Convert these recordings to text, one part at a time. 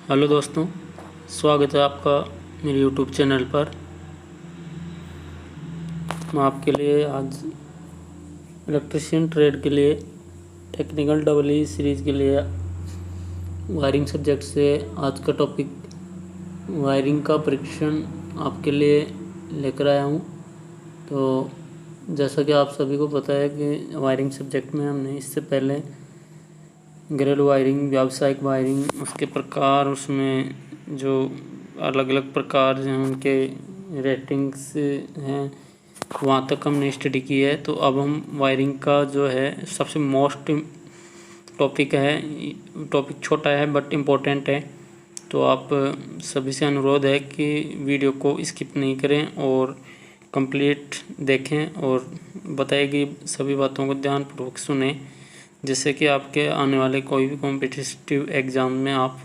Hello दोस्तों, स्वागत है आपका मेरे यूट्यूब चैनल पर। मैं आपके लिए आज इलेक्ट्रिशियन ट्रेड के लिए टेक्निकल डबल ई सीरीज़ के लिए वायरिंग सब्जेक्ट से आज का टॉपिक वायरिंग का परीक्षण आपके लिए लेकर आया हूँ। तो जैसा कि आप सभी को पता है कि वायरिंग सब्जेक्ट में हमने इससे पहले घरेलू वायरिंग, व्यावसायिक वायरिंग, उसके प्रकार, उसमें जो अलग अलग प्रकार हैं उनके रेटिंग्स हैं, वहाँ तक हमने स्टडी की है। तो अब हम वायरिंग का जो है सबसे मोस्ट टॉपिक है, टॉपिक छोटा है बट इम्पोर्टेंट है। तो आप सभी से अनुरोध है कि वीडियो को स्किप नहीं करें और कंप्लीट देखें और बताई गई सभी बातों को ध्यानपूर्वक सुनें, जिससे कि आपके आने वाले कोई भी कॉम्पिटिटिव एग्ज़ाम में आप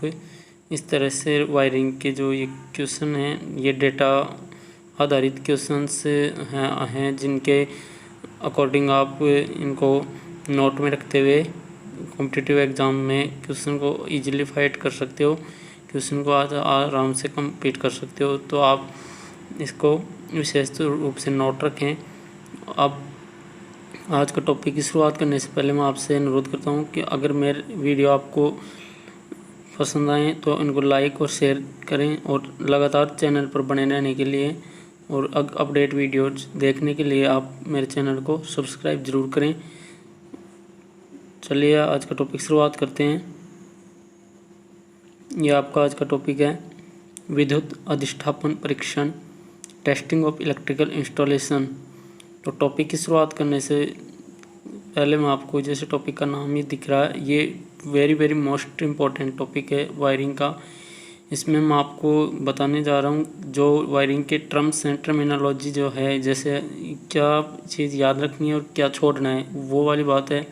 इस तरह से वायरिंग के जो ये क्वेश्चन हैं, ये डेटा आधारित क्वेश्चंस हैं जिनके अकॉर्डिंग आप इनको नोट में रखते हुए कॉम्पिटिटिव एग्ज़ाम में क्वेश्चन को इजीली फाइट कर सकते हो, क्वेश्चन को आराम से कंप्लीट कर सकते हो। तो आप इसको विशेष रूप से नोट रखें। अब आज का टॉपिक की शुरुआत करने से पहले मैं आपसे अनुरोध करता हूं कि अगर मेरे वीडियो आपको पसंद आए तो इनको लाइक और शेयर करें, और लगातार चैनल पर बने रहने के लिए और अपडेट वीडियो देखने के लिए आप मेरे चैनल को सब्सक्राइब ज़रूर करें। चलिए आज का टॉपिक शुरुआत करते हैं। यह आपका आज का टॉपिक है विद्युत अधिष्ठापन परीक्षण, टेस्टिंग ऑफ इलेक्ट्रिकल इंस्टॉलेशन। तो टॉपिक की शुरुआत करने से पहले मैं आपको, जैसे टॉपिक का नाम ही दिख रहा है, ये वेरी मोस्ट इम्पॉर्टेंट टॉपिक है वायरिंग का। इसमें मैं आपको बताने जा रहा हूँ जो वायरिंग के टर्म्स एंड टर्मिनोलॉजी जो है, जैसे क्या चीज़ याद रखनी है और क्या छोड़ना है, वो वाली बात है।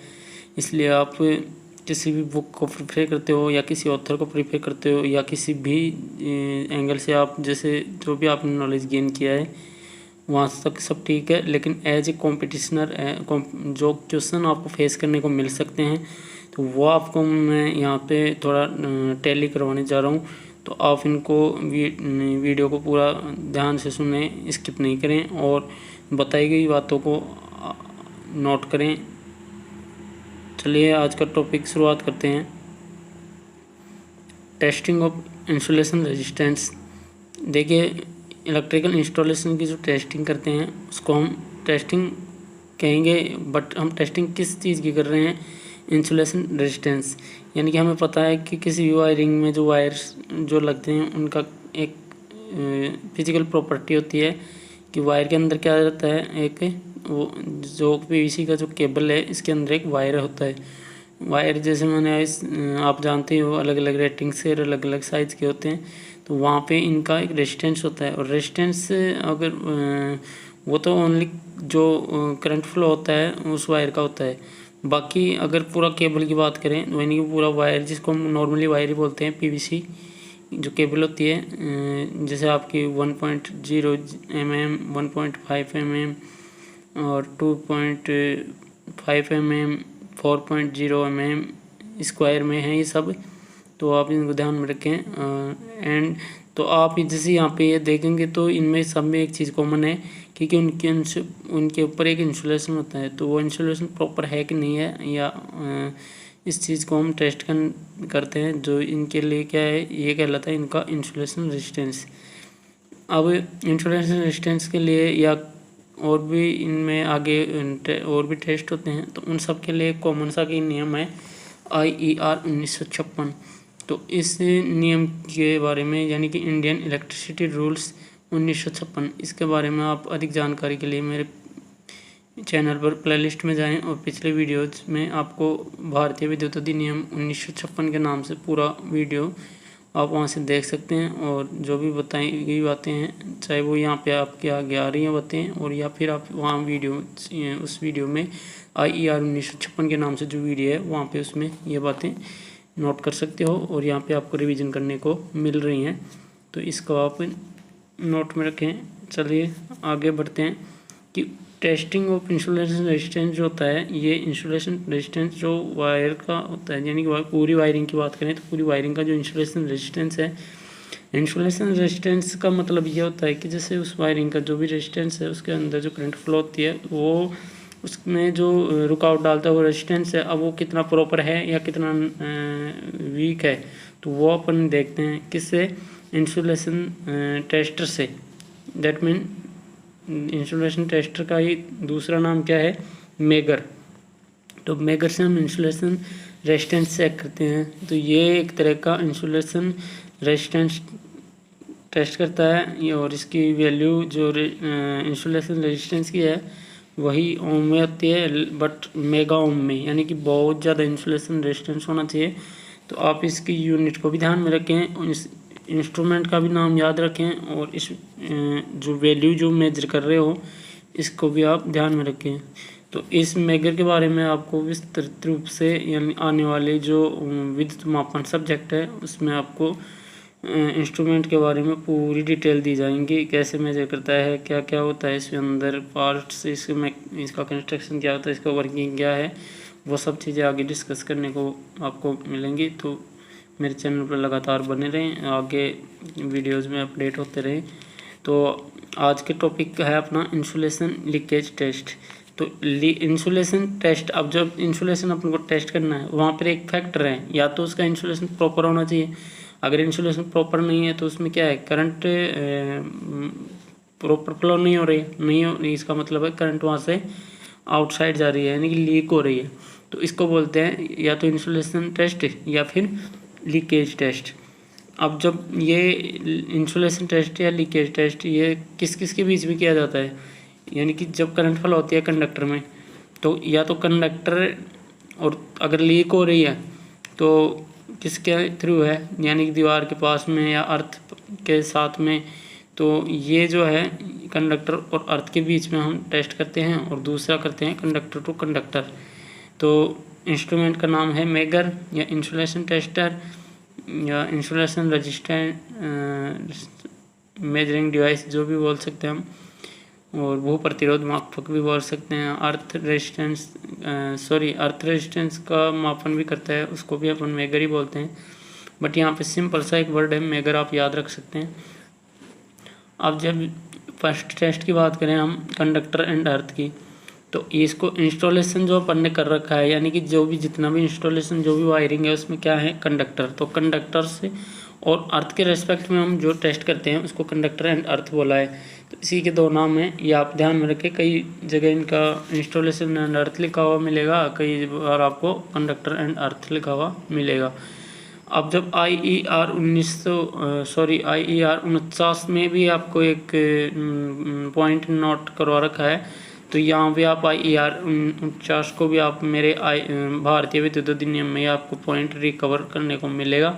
इसलिए आप किसी भी बुक को प्रिफर करते हो या किसी ऑथर को प्रिफर करते हो या किसी भी एंगल से आप जैसे जो भी आपने नॉलेज गेन किया है वहाँ तक सब ठीक है, लेकिन एज ए कॉम्पिटिशनर जो क्वेश्चन आपको फेस करने को मिल सकते हैं तो वो आपको मैं यहाँ पे थोड़ा टैली करवाने जा रहा हूँ। तो आप इनको वीडियो को पूरा ध्यान से सुने, स्किप नहीं करें और बताई गई बातों को नोट करें। चलिए आज का टॉपिक शुरुआत करते हैं। Testing of insulation resistance. देखिए, इलेक्ट्रिकल इंस्टॉलेशन की जो टेस्टिंग करते हैं उसको हम टेस्टिंग कहेंगे, बट हम टेस्टिंग किस चीज़ की कर रहे हैं? Insulation resistance. यानी कि हमें पता है कि किसी भी वायरिंग में जो वायर्स जो लगते हैं उनका एक फिजिकल प्रॉपर्टी होती है कि वायर के अंदर क्या रहता है, एक वो जो पीवीसी का जो केबल है इसके अंदर एक वायर होता है। वायर जैसे आप जानते हो अलग अलग रेटिंग से अलग अलग साइज़ के होते हैं, तो वहाँ पे इनका एक रेजिस्टेंस होता है। और रेजिस्टेंस अगर वो तो ओनली जो करंट फ्लो होता है उस वायर का होता है। बाकी अगर पूरा केबल की बात करें, यानी कि पूरा वायर जिसको हम नॉर्मली वायर ही बोलते हैं, पीवीसी जो केबल होती है, जैसे आपकी 1.0 mm, 1.5 mm और 2.5 mm, 4.0 mm स्क्वायर में है ये सब। तो आप इनको ध्यान में रखें। एंड तो आप जैसे यहाँ पे ये देखेंगे तो इनमें सब में एक चीज़ कॉमन है क्योंकि उनके ऊपर एक इंसुलेशन होता है। तो वो इंसुलेशन प्रॉपर है कि नहीं है, या इस चीज़ को हम टेस्ट करते हैं। जो इनके लिए क्या है, ये कहलाता है इनका इंसुलेशन रेजिस्टेंस। अब इंसुलेशन रेजिस्टेंस के लिए या और भी इनमें आगे और भी टेस्ट होते हैं, तो उन सब के लिए कॉमन सा की नियम है IER 1956। तो इस नियम के बारे में, यानी कि इंडियन इलेक्ट्रिसिटी रूल्स 1956, इसके बारे में आप अधिक जानकारी के लिए मेरे चैनल पर प्लेलिस्ट में जाएं और पिछले वीडियोज में आपको भारतीय विद्युत अधिनियम 1956 के नाम से पूरा वीडियो आप वहां से देख सकते हैं। और जो भी बताई गई बातें हैं, चाहे वो यहाँ पे आपके आगे आ रही हैं बातें, और या फिर आप वहाँ उस वीडियो में IER 1956 के नाम से जो वीडियो है वहाँ पे उसमें ये बातें नोट कर सकते हो और यहाँ पे आपको रिवीजन करने को मिल रही हैं। तो इसको आप नोट में रखें। चलिए आगे बढ़ते हैं कि टेस्टिंग ऑफ इंसुलेशन रेजिस्टेंस जो होता है, ये इंसुलेशन रेजिस्टेंस जो वायर का होता है, यानी कि पूरी वायरिंग की बात करें तो पूरी वायरिंग का जो इंसुलेशन रेजिस्टेंस है, इंसुलेशन रेजिस्टेंस का मतलब ये होता है कि जैसे उस वायरिंग का जो भी रेजिस्टेंस है उसके अंदर जो करंट फ्लो होती है वो उसमें जो रुकावट डालता है वो रेजिस्टेंस है, अब वो कितना प्रॉपर है या कितना वीक है, तो वो अपन देखते हैं किससे, इंसुलेशन टेस्टर से। दैट मीन इंसुलेशन टेस्टर का ही दूसरा नाम क्या है, मेगर। तो मेगर से हम इंसुलेशन रेजिस्टेंस चेक करते हैं। तो ये एक तरह का इंसुलेशन रेजिस्टेंस टेस्ट करता है, और इसकी वैल्यू जो इंसुलेशन रेजिस्टेंस की है वही ओम में होती है, बट मेगा ओम में, यानी कि बहुत ज़्यादा इंसुलेशन रेजिस्टेंस होना चाहिए। तो आप इसकी यूनिट को भी ध्यान में रखें, इस इंस्ट्रूमेंट का भी नाम याद रखें, और इस जो वैल्यू जो मेजर कर रहे हो इसको भी आप ध्यान में रखें। तो इस मेगर के बारे में आपको विस्तृत रूप से, यानी आने वाले जो विद्युत मापन सब्जेक्ट है उसमें आपको इंस्ट्रूमेंट के बारे में पूरी डिटेल दी जाएंगी, कैसे मेजर करता है, क्या क्या होता है इसके अंदर पार्ट्स, इसका कंस्ट्रक्शन क्या होता है, इसका वर्किंग क्या है, वो सब चीज़ें आगे डिस्कस करने को आपको मिलेंगी। तो मेरे चैनल पर लगातार बने रहें, आगे वीडियोस में अपडेट होते रहें। तो आज के टॉपिक है अपना इंसुलेशन लीकेज टेस्ट। तो इंसुलेशन टेस्ट, अब जब इंसुलेशन अपन को टेस्ट करना है वहाँ पर एक फैक्टर है, या तो उसका इंसुलेशन प्रॉपर होना चाहिए। अगर इंसुलेशन प्रॉपर नहीं है तो उसमें क्या है, करंट प्रॉपर फ्लो नहीं हो रही, इसका मतलब है करंट वहाँ से आउटसाइड जा रही है, यानी कि लीक हो रही है। तो इसको बोलते हैं या तो इंसुलेशन टेस्ट या फिर लीकेज टेस्ट। अब जब ये इंसुलेशन टेस्ट या लीकेज टेस्ट ये किस किस के बीच में किया जाता है, यानी कि जब करंट फ्लो होती है कंडक्टर में, तो या तो कंडक्टर, और अगर लीक हो रही है तो किसके थ्रू है, यानी कि दीवार के पास में या अर्थ के साथ में। तो ये जो है कंडक्टर और अर्थ के बीच में हम टेस्ट करते हैं, और दूसरा करते हैं कंडक्टर टू कंडक्टर। तो इंस्ट्रूमेंट का नाम है मेगर या इंसुलेशन टेस्टर या इंसुलेशन रेजिस्टेंस मेजरिंग डिवाइस, जो भी बोल सकते हैं हम, और भू प्रतिरोध मापक भी बोल सकते हैं। अर्थ रेजिस्टेंस का मापन भी करता है, उसको भी अपन मेगर ही बोलते हैं, बट यहाँ पे सिंपल सा एक वर्ड है मेगर, आप याद रख सकते हैं। अब जब फर्स्ट टेस्ट की बात करें हम कंडक्टर एंड अर्थ की, तो इसको इंस्टॉलेशन जो अपन ने कर रखा है, यानी कि जो भी जितना भी इंस्टॉलेशन जो भी वायरिंग है उसमें क्या है, कंडक्टर। तो कंडक्टर से और अर्थ के रेस्पेक्ट में हम जो टेस्ट करते हैं उसको कंडक्टर एंड अर्थ बोला है। तो इसी के दो नाम हैं, ये आप ध्यान में रखें। कई जगह इनका इंस्टॉलेशन एंड अर्थ लिखा हुआ मिलेगा, कई बार आपको कंडक्टर एंड अर्थ लिखा हुआ मिलेगा। अब जब IER 49 में भी आपको एक पॉइंट नोट करवा रखा है, तो यहाँ पे आप IER 49 को भी आप मेरे भारतीय विद्युत अधिनियम में आपको पॉइंट रिकवर करने को मिलेगा।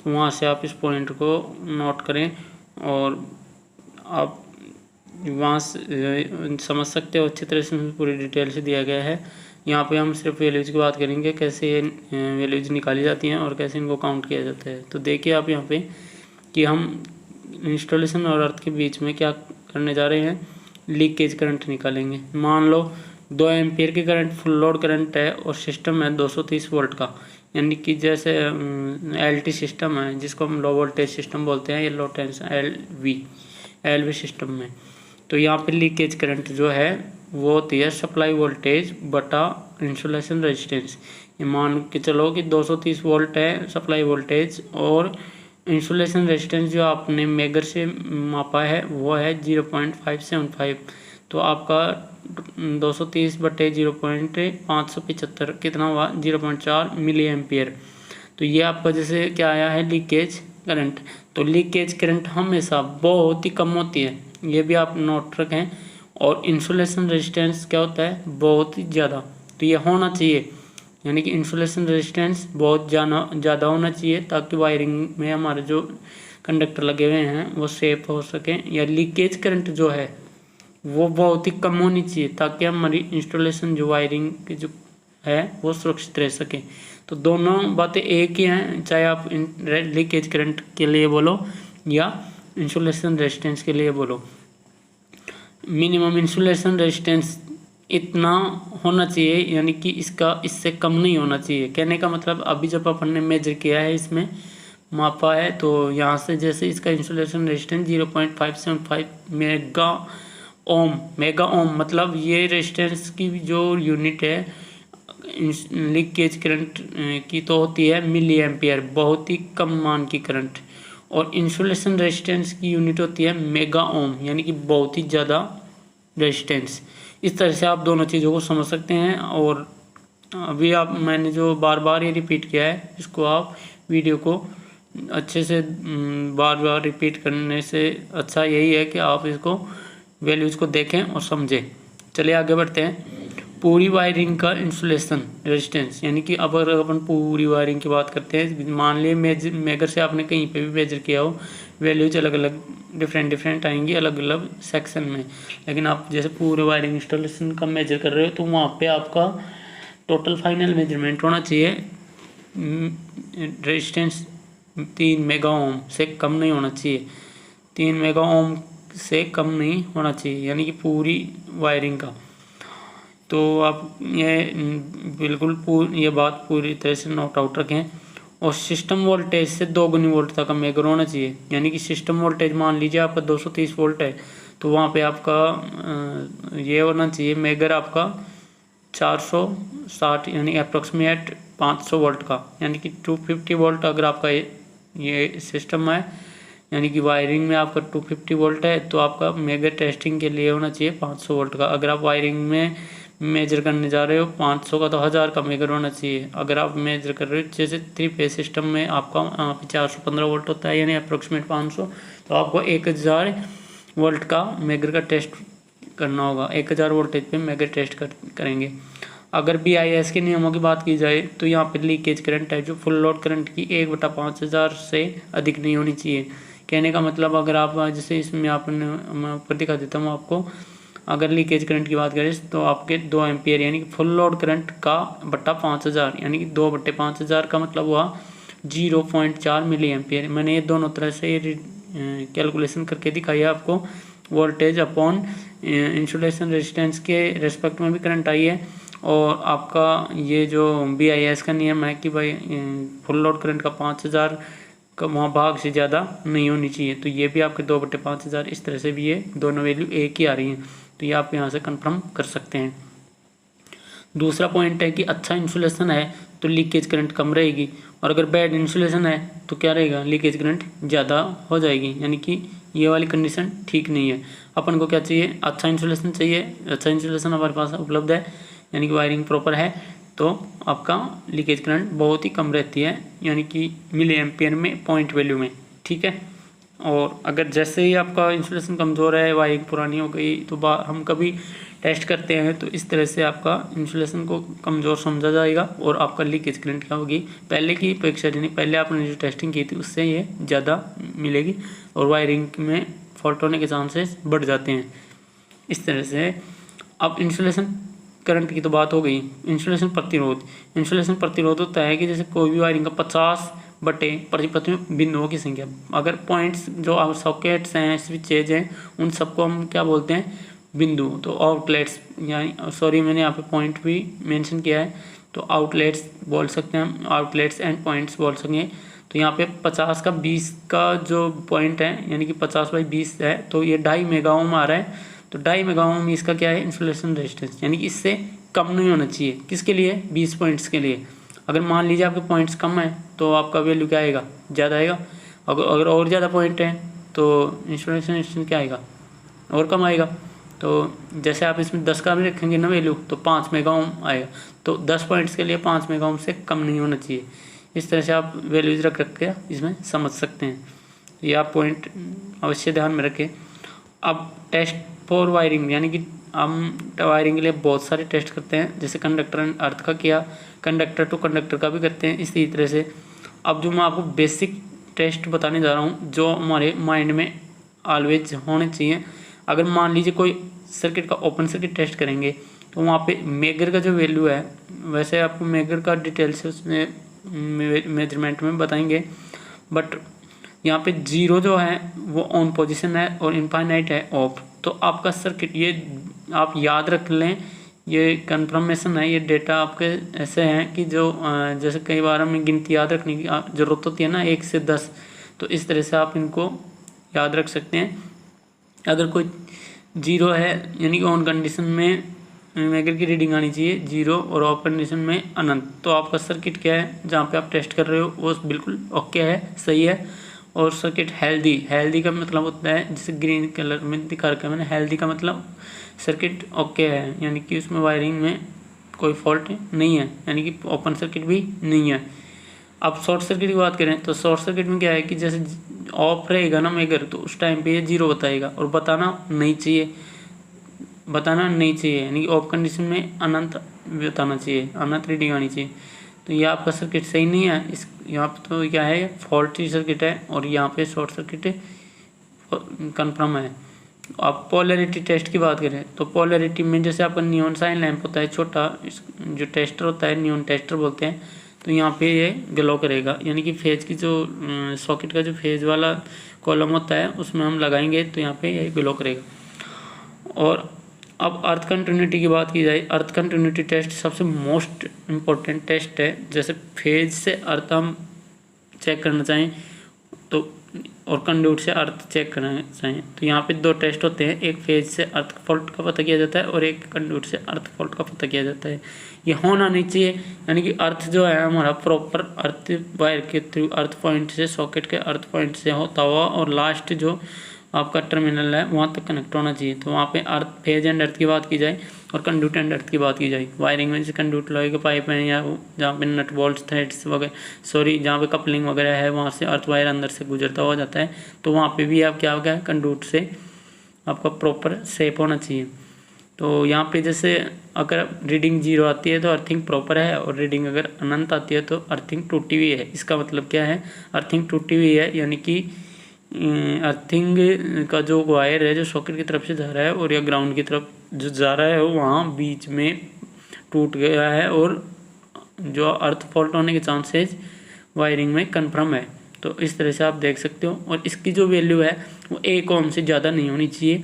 तो वहाँ से आप इस पॉइंट को नोट करें, और आप वहाँ से समझ सकते हो अच्छी तरह से, पूरी डिटेल से दिया गया है। यहाँ पे हम सिर्फ वैल्यूज़ की बात करेंगे, कैसे ये वैल्यूज़ निकाली जाती हैं और कैसे इनको काउंट किया जाता है। तो देखिए आप यहाँ पे कि हम इंस्टॉलेशन और अर्थ के बीच में क्या करने जा रहे हैं, लीकेज करंट निकालेंगे। मान लो 2 एम्पियर की करंट फुल लोड करंट है और सिस्टम है 230 वोल्ट का, यानी कि जैसे LT सिस्टम है जिसको हम लो वोल्टेज सिस्टम बोलते हैं, ये लो टेंशन LV सिस्टम में। तो यहाँ पे लीकेज करंट जो है वो होती है सप्लाई वोल्टेज बटा इंसुलेशन रेजिस्टेंस। ये मान के चलो कि 230 वोल्ट है सप्लाई वोल्टेज, और इंसुलेशन रेजिस्टेंस जो आपने मेगर से मापा है वो है 0.575। तो आपका 230 बटे 0.575 कितना हुआ, 0.4 मिली एम्पियर। तो ये आपका जैसे क्या आया है, लीकेज करंट। तो लीकेज करंट हमेशा बहुत ही कम होती है, ये भी आप नोट रखें। और इंसुलेशन रेजिस्टेंस क्या होता है, बहुत ही ज़्यादा। तो ये होना चाहिए, यानी कि इंसुलेशन रेजिस्टेंस बहुत ज़्यादा होना चाहिए, ताकि वायरिंग में हमारे जो कंडक्टर लगे हुए हैं वो सेफ हो सकें। या लीकेज करंट जो है वो बहुत ही कम होनी चाहिए, ताकि हमारी इंस्टॉलेशन जो वायरिंग की जो है वो सुरक्षित रह सके। तो दोनों बातें एक ही हैं, चाहे आप लीकेज करंट के लिए बोलो या इंसुलेशन रेजिस्टेंस के लिए बोलो। मिनिमम इंसुलेशन रेजिस्टेंस इतना होना चाहिए, यानी कि इससे कम नहीं होना चाहिए। कहने का मतलब अभी जब अपन ने मेजर किया है, इसमें मापा है, तो यहाँ से जैसे इसका इंसुलेशन रेजिस्टेंस 0.575 मेगा ओम मतलब ये रेजिस्टेंस की जो यूनिट है लीकेज करंट की तो होती है मिली एम्पियर, बहुत ही कम मान की करंट। और इंसुलेशन रेजिस्टेंस की यूनिट होती है मेगा ओम, यानी कि बहुत ही ज़्यादा रेजिस्टेंस। इस तरह से आप दोनों चीज़ों को समझ सकते हैं। और अभी मैंने जो बार बार ये रिपीट किया है, इसको आप वीडियो को अच्छे से बार बार रिपीट करने से अच्छा यही है कि आप इसको वैल्यूज़ को देखें और समझें। चलिए आगे बढ़ते हैं। पूरी वायरिंग का इंसुलेशन रेजिस्टेंस, यानी कि अब अगर अपन पूरी वायरिंग की बात करते हैं, मान लिए मेगर से आपने कहीं पे भी मेजर किया हो, वैल्यूज अलग अलग डिफरेंट आएंगी अलग अलग सेक्शन में। लेकिन आप जैसे पूरे वायरिंग इंस्टॉलेशन का मेजर कर रहे हो, तो वहाँ पे आपका टोटल फाइनल मेजरमेंट होना चाहिए रेजिस्टेंस 3 मेगा ओम से कम नहीं होना चाहिए। 3 मेगा ओम से कम नहीं होना चाहिए, यानी कि पूरी वायरिंग का। तो आप ये बिल्कुल ये बात पूरी तरह से नोट आउट रखें। और सिस्टम वोल्टेज से 2 गुनी वोल्ट तक का मेगर होना चाहिए, यानी कि सिस्टम वोल्टेज मान लीजिए आपका 230 वोल्ट है, तो वहाँ पे आपका ये होना चाहिए मेगर आपका 460, यानी अप्रोक्सीमेट 500 वोल्ट का, यानी कि 250 वोल्ट अगर आपका ये सिस्टम है, यानी कि वायरिंग में आपका 250 वोल्ट है, तो आपका मेगर टेस्टिंग के लिए होना चाहिए 500 वोल्ट का। अगर आप वायरिंग में मेजर करने जा रहे हो 500 का, तो 1000 का मेगर होना चाहिए। अगर आप मेजर कर रहे हो जैसे 3 फेज सिस्टम में आपका 415 वोल्ट होता है, यानी अप्रोक्सीमेट 500, तो आपको 1000 वोल्ट का मेगर का टेस्ट करना होगा। 1000 वोल्टेज पे मेगर टेस्ट करेंगे। अगर BIS के नियमों की बात की जाए, तो यहाँ पर लीकेज करंट है जो फुल लोड करंट की 1/5000 से अधिक नहीं होनी चाहिए। कहने का मतलब अगर आप जैसे इसमें आपने मैं ऊपर दिखा देता हूँ आपको, अगर लीकेज करंट की बात करें तो आपके 2 एम्पियर, यानी कि फुल लोड करंट का बट्टा 5000, यानी कि 2/5000 का मतलब हुआ 0.4 मिली एम्पियर। मैंने ये दोनों तरह से कैलकुलेशन करके दिखाई है आपको। वोल्टेज अपॉन इंसुलेशन रेजिस्टेंस के रेस्पेक्ट में भी करंट आई है। और आपका ये जो BIS का नियम है कि भाई फुल लोड करंट का 5000 का वहाँ भाग से ज़्यादा नहीं होनी चाहिए, तो ये भी आपके 2/5000, इस तरह से भी ये दोनों वैल्यू एक ही आ रही हैं, तो ये आप यहाँ से कंफर्म कर सकते हैं। दूसरा पॉइंट है कि अच्छा इंसुलेशन है तो लीकेज करंट कम रहेगी, और अगर बैड इंसुलेशन है तो क्या रहेगा, लीकेज करंट ज़्यादा हो जाएगी, यानी कि ये वाली कंडीशन ठीक नहीं है। अपन को क्या चाहिए, अच्छा इंसुलेशन चाहिए। अच्छा इंसुलेशन हमारे पास उपलब्ध है, यानी कि वायरिंग प्रॉपर है, तो आपका लीकेज करंट बहुत ही कम रहती है, यानी कि मिली एम्पियर में पॉइंट वैल्यू में, ठीक है। और अगर जैसे ही आपका इंसुलेशन कमज़ोर है, वायरिंग पुरानी हो गई, तो हम कभी टेस्ट करते हैं तो इस तरह से आपका इंसुलेशन को कमज़ोर समझा जाएगा और आपका लीकेज करंट क्या होगी, पहले की अपेक्षा, यानी पहले आपने जो टेस्टिंग की थी उससे ये ज़्यादा मिलेगी और वायरिंग में फॉल्ट होने के चांसेस बढ़ जाते हैं। इस तरह से अब इंसुलेशन करंट की तो बात हो गई। इंसुलेशन प्रतिरोध होता है कि जैसे कोई भी वायरिंग का 50 बटे प्रति बिंदुओं की संख्या। अगर पॉइंट्स जो सॉकेट्स हैं, स्विचेज हैं, उन सबको हम क्या बोलते हैं, बिंदु। तो आउटलेट्स, यानी सॉरी मैंने यहाँ पे पॉइंट भी मेंशन किया है, तो आउटलेट्स बोल सकते हैं हम, आउटलेट्स एंड पॉइंट्स बोल सकेंगे। तो यहाँ पे 50 का 20 का जो पॉइंट है, यानी कि 50/20 है, तो ये 2.5 मेगा ओम आ रहा है। तो 2.5 मेगा ओम इसका क्या है, इंसुलेशन रेजिस्टेंस, यानी कि इससे कम नहीं होना चाहिए। किसके लिए, 20 पॉइंट्स के लिए। अगर मान लीजिए आपके पॉइंट्स कम है तो आपका वैल्यू क्या आएगा, ज़्यादा आएगा। अगर और ज़्यादा पॉइंट है तो इंसुलेशन रेजिस्टेंस क्या आएगा, और कम आएगा। तो जैसे आप इसमें 10 का भी रखेंगे ना वैल्यू, तो 5 मेगा ओम आएगा। तो 10 पॉइंट्स के लिए 5 मेगा ओम से कम नहीं होना चाहिए। इस तरह से आप वैल्यूज रख के इसमें समझ सकते हैं। ये आप पॉइंट अवश्य ध्यान में रखें। अब टेस्ट फॉर वायरिंग, यानी कि हम वायरिंग के लिए बहुत सारे टेस्ट करते हैं, जैसे कंडक्टर एंड अर्थ का किया, कंडक्टर टू कंडक्टर का भी करते हैं इसी तरह से। अब जो मैं आपको बेसिक टेस्ट बताने जा रहा हूँ, जो हमारे माइंड में ऑलवेज होने चाहिए। अगर मान लीजिए कोई सर्किट का ओपन सर्किट टेस्ट करेंगे, तो वहाँ पे मेगर का जो वैल्यू है, वैसे आपको मेगर का डिटेल से उसमें मेजरमेंट में बताएंगे, बट यहाँ पे 0 जो है वो ऑन पोजीशन है और इनफाइनाइट है ऑफ। तो आपका सर्किट, ये आप याद रख लें ये कन्फर्मेशन है, ये डेटा आपके ऐसे हैं कि जो जैसे कई बार हमें गिनती याद रखने की ज़रूरत होती है ना, 1 से 10, तो इस तरह से आप इनको याद रख सकते हैं। अगर कोई 0 है यानी कि ऑन कंडीशन में मेगर की रीडिंग आनी चाहिए 0 और ऑफ कंडीशन में अनंत, तो आपका सर्किट क्या है जहाँ पे आप टेस्ट कर रहे हो वो बिल्कुल ओके है, सही है। और सर्किट हेल्दी का मतलब होता है, जैसे ग्रीन कलर में दिखा रखा है मैंने, हेल्दी का मतलब सर्किट ओके है, यानी कि उसमें वायरिंग में कोई फॉल्ट नहीं है, यानी कि ओपन सर्किट भी नहीं है। अब शॉर्ट सर्किट की बात करें तो शॉर्ट सर्किट में क्या है कि जैसे ऑफ रहेगा ना मेगर, तो उस टाइम पे ये 0 बताएगा और बताना नहीं चाहिए, यानी कि ऑफ कंडीशन में अनंत बताना चाहिए, अनंत रीडिंग आनी चाहिए। तो ये आपका सर्किट सही नहीं है, इस यहाँ पे तो क्या है फॉल्टी सर्किट है और यहाँ पे शॉर्ट सर्किट कन्फर्म है। आप पोलैरिटी टेस्ट की बात करें तो पोलैरिटी में जैसे आपका नियॉन साइन लैंप होता है छोटा, जो टेस्टर होता है नियॉन टेस्टर बोलते हैं, तो यहाँ पे ये ग्लो करेगा, यानी कि फेज की जो सॉकेट का जो फेज वाला कॉलम होता है उसमें हम लगाएंगे तो यहाँ पे ये ग्लो करेगा। और अब अर्थ कंटिन्यूटी की बात की जाए, अर्थ कंटिन्यूटी टेस्ट सबसे मोस्ट इम्पोर्टेंट टेस्ट है। जैसे फेज से अर्थ हम चेक करना चाहें तो, और कंड्यूट से अर्थ चेक करना चाहें तो यहाँ पे 2 टेस्ट होते हैं, एक फेज से अर्थ फॉल्ट का पता किया जाता है और एक कंड्यूट से अर्थ फॉल्ट का पता किया जाता है। ये होना नहीं चाहिए, यानी कि अर्थ जो है हमारा प्रॉपर अर्थ वायर के थ्रू अर्थ पॉइंट से सॉकेट के अर्थ पॉइंट से होता हुआ और लास्ट जो आपका टर्मिनल है वहाँ तक कनेक्ट होना चाहिए। तो वहाँ पे अर्थ फेज एंड अर्थ की बात की जाए और कंड्यूट एंड अर्थ की बात की जाए। वायरिंग में जैसे कंड्यूट लोहे के पाइप हैं या जहाँ पे नट बोल्ट थ्रेड्स वगैरह जहाँ पे कपलिंग वगैरह है वहाँ से अर्थ वायर अंदर से गुजरता हुआ जाता है, तो वहाँ पे भी आप क्या होगा कंड्यूट से आपका प्रॉपर शेप होना चाहिए। तो यहाँ पे जैसे अगर रीडिंग 0 आती है तो अर्थिंग प्रॉपर है और रीडिंग अगर अनंत आती है तो अर्थिंग टूटी हुई है। इसका मतलब क्या है, अर्थिंग टूटी हुई है यानी कि अर्थिंग का जो वायर है जो सॉकेट की तरफ से जा रहा है और या ग्राउंड की तरफ जो जा रहा है वो वहाँ बीच में टूट गया है और जो अर्थ फॉल्ट होने के चांसेस वायरिंग में कंफर्म है। तो इस तरह से आप देख सकते हो। और इसकी जो वैल्यू है वो 1 ओम से ज़्यादा नहीं होनी चाहिए।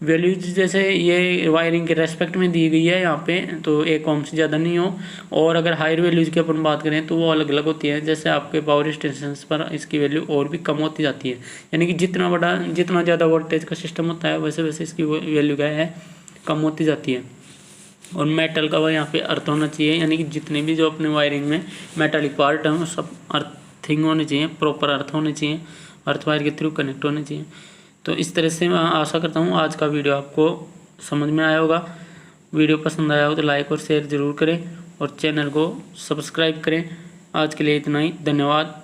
वैल्यूज जैसे ये वायरिंग के रेस्पेक्ट में दी गई है यहाँ पे, तो 1 ओम से ज़्यादा नहीं हो। और अगर हायर वैल्यूज की अपन बात करें तो वो अलग अलग होती है, जैसे आपके पावर स्टेशंस पर इसकी वैल्यू और भी कम होती जाती है, यानी कि जितना ज़्यादा वोल्टेज का सिस्टम होता है वैसे वैसे इसकी वैल्यू क्या है कम होती जाती है। और मेटल का यहाँ पे अर्थ होना चाहिए, यानी कि जितने भी जो अपने वायरिंग में मेटालिक पार्ट हैं वो सब अर्थिंग होने चाहिए, प्रॉपर अर्थ होने चाहिए, अर्थ वायर के थ्रू कनेक्ट होने चाहिए। तो इस तरह से मैं आशा करता हूँ आज का वीडियो आपको समझ में आया होगा। वीडियो पसंद आया हो तो लाइक और शेयर ज़रूर करें और चैनल को सब्सक्राइब करें। आज के लिए इतना ही, धन्यवाद।